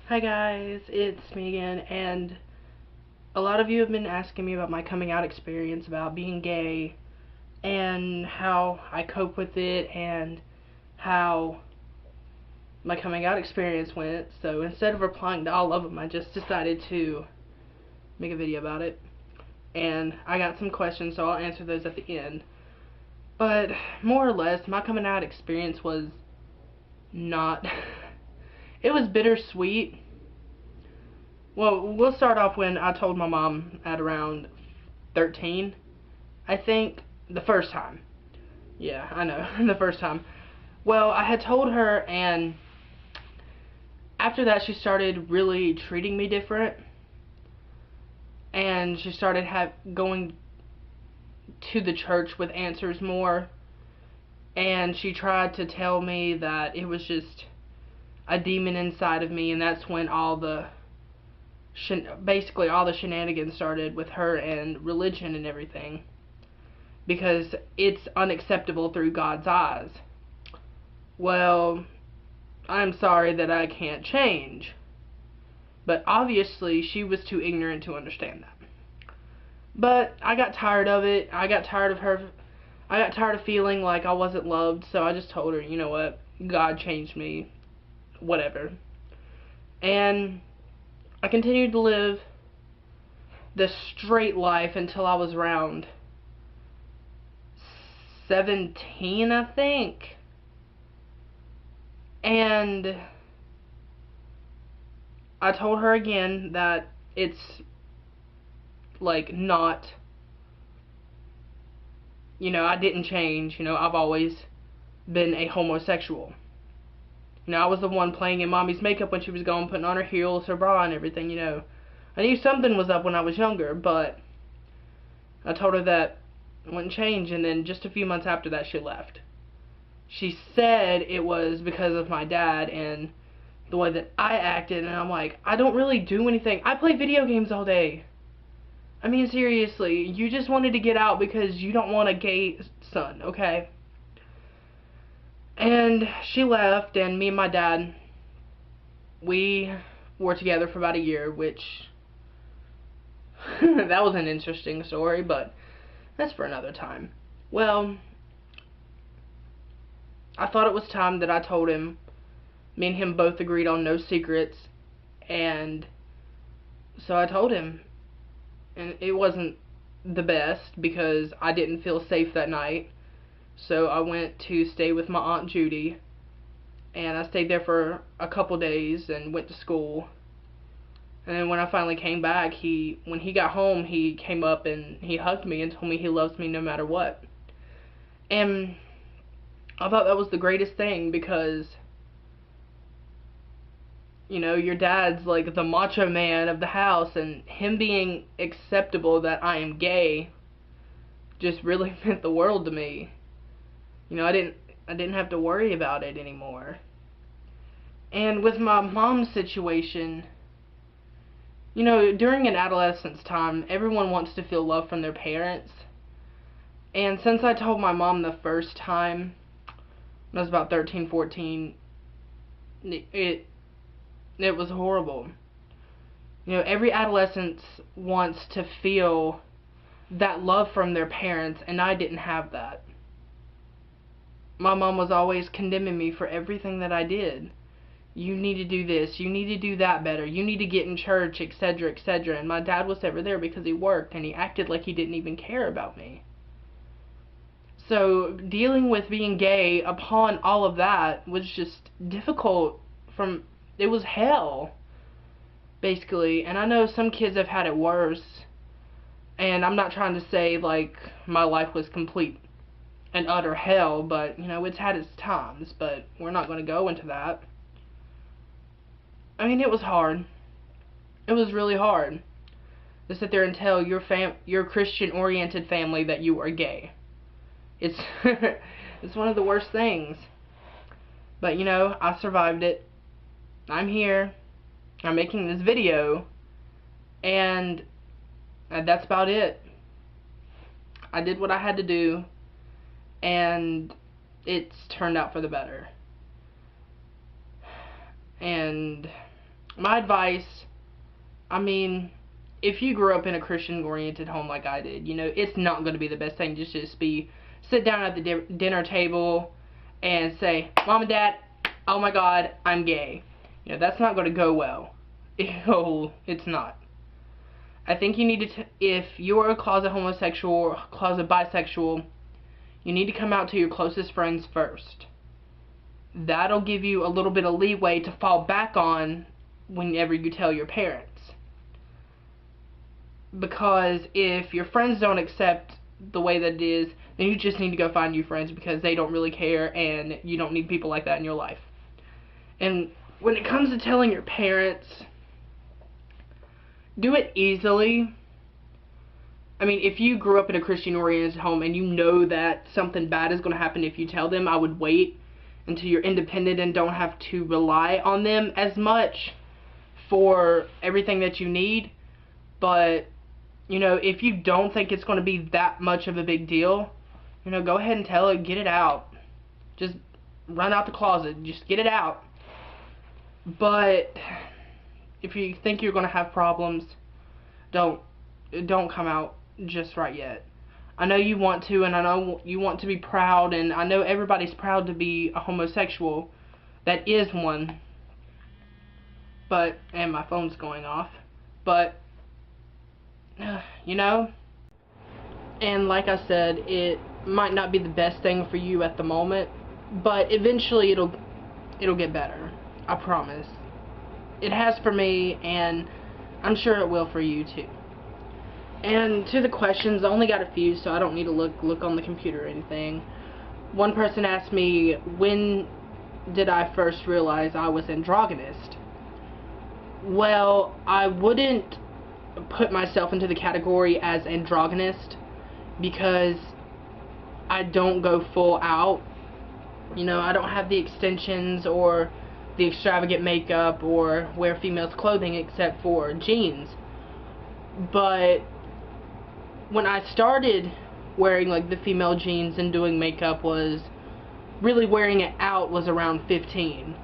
Hi guys, it's me again, and a lot of you have been asking me about my coming out experience, about being gay, and how I cope with it, and how my coming out experience went. So instead of replying to all of them, I just decided to make a video about it. And I got some questions, so I'll answer those at the end. But more or less, my coming out experience was not. It was bittersweet. Well, we'll start off when I told my mom at around 13, I think, the first time. Yeah, I know, the first time. Well, I had told her, and after that she started really treating me different, and she started going to the church with answers more, and she tried to tell me that it was just a demon inside of me, and that's when basically all the shenanigans started with her and religion and everything, because it's unacceptable through God's eyes. Well, I'm sorry that I can't change. But obviously, she was too ignorant to understand that. But I got tired of it. I got tired of her. I got tired of feeling like I wasn't loved, so I just told her, you know what? God changed me. Whatever. And I continued to live the straight life until I was around 17, I think. And I told her again that it's like not, I didn't change. I've always been a homosexual. I was the one playing in mommy's makeup when she was gone, putting on her heels, her bra, and everything. I knew something was up when I was younger, but I told her that it wouldn't change, and then just a few months after that, she left. She said it was because of my dad and the way that I acted, and I'm like, I don't really do anything. I play video games all day. I mean, seriously, you just wanted to get out because you don't want a gay son, okay? And she left, and me and my dad, we were together for about a year, which, that was an interesting story, but that's for another time. Well, I thought it was time that I told him. Me and him both agreed on no secrets, and so I told him. And it wasn't the best because I didn't feel safe that night. So I went to stay with my Aunt Judy, and I stayed there for a couple days and went to school. And then when I finally came back, when he got home, he came up and he hugged me and told me he loves me no matter what. And I thought that was the greatest thing because, your dad's like the macho man of the house, and him being acceptable that I am gay just really meant the world to me. I didn't have to worry about it anymore. And with my mom's situation, during an adolescence time, everyone wants to feel love from their parents. And since I told my mom the first time, when I was about 13, 14, it was horrible. Every adolescent wants to feel that love from their parents, and I didn't have that. My mom was always condemning me for everything that I did. You need to do this, you need to do that better, you need to get in church, etc., etc. And my dad was never there because he worked, and he acted like he didn't even care about me. So dealing with being gay upon all of that was just difficult. It was hell, basically. And I know some kids have had it worse, and I'm not trying to say like my life was complete and utter hell, but it's had its times, but we're not going to go into that. I mean, it was hard. It was really hard to sit there and tell your Christian-oriented family that you are gay. It's it's one of the worst things. But I survived it. I'm here. I'm making this video, and that's about it. I did what I had to do, and it's turned out for the better. And my advice, I mean, if you grew up in a Christian-oriented home like I did, you know, it's not going to be the best thing to just sit down at the dinner table and say, Mom and Dad, oh my God, I'm gay. You know, that's not going to go well. It's not. I think you need to, if you're a closet homosexual or closet bisexual, you need to come out to your closest friends first. That'll give you a little bit of leeway to fall back on whenever you tell your parents. Because if your friends don't accept the way that it is, then you just need to go find new friends, because they don't really care and you don't need people like that in your life. And when it comes to telling your parents, do it easily. I mean, if you grew up in a Christian-oriented home and you know that something bad is going to happen if you tell them, I would wait until you're independent and don't have to rely on them as much for everything that you need. But, you know, if you don't think it's going to be that much of a big deal, you know, go ahead and tell it, get it out. Just run out the closet, just get it out. But if you think you're going to have problems, don't come out just right yet. I know you want to, and I know you want to be proud, and I know everybody's proud to be a homosexual that is one. But, and my phone's going off. But, you know, and like I said, it might not be the best thing for you at the moment, but eventually it'll get better. I promise. It has for me, and I'm sure it will for you too. And to the questions, I only got a few, so I don't need to look on the computer or anything. One person asked me, when did I first realize I was androgynous? Well, I wouldn't put myself into the category as androgynous because I don't go full out. You know, I don't have the extensions or the extravagant makeup or wear females' clothing except for jeans. But when I started wearing like the female jeans and doing makeup, was really wearing it out, was around 15.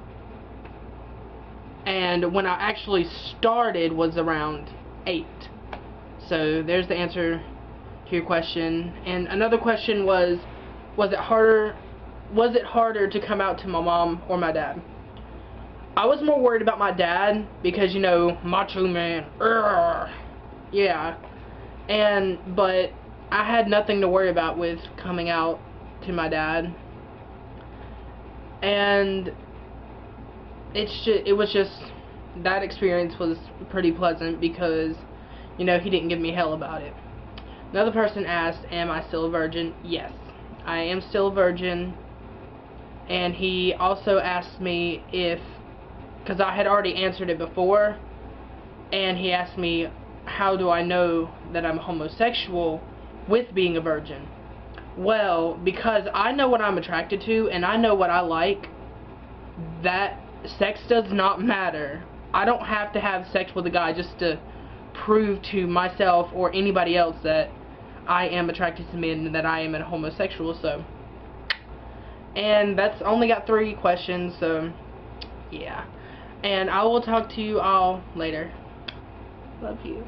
And when I actually started was around 8. So there's the answer to your question. And another question was it harder to come out to my mom or my dad? I was more worried about my dad because, you know, macho man. Yeah. But I had nothing to worry about with coming out to my dad. And it was just, that experience was pretty pleasant because, you know, he didn't give me hell about it. Another person asked, am I still a virgin? Yes, I am still a virgin. And he also asked me because I had already answered it before, and he asked me, how do I know that I'm homosexual with being a virgin? Well, because I know what I'm attracted to, and I know what I like. That sex does not matter. I don't have to have sex with a guy just to prove to myself or anybody else that I am attracted to men and that I am a homosexual. So, and that's only got 3 questions, so yeah. And I will talk to you all later. Love you.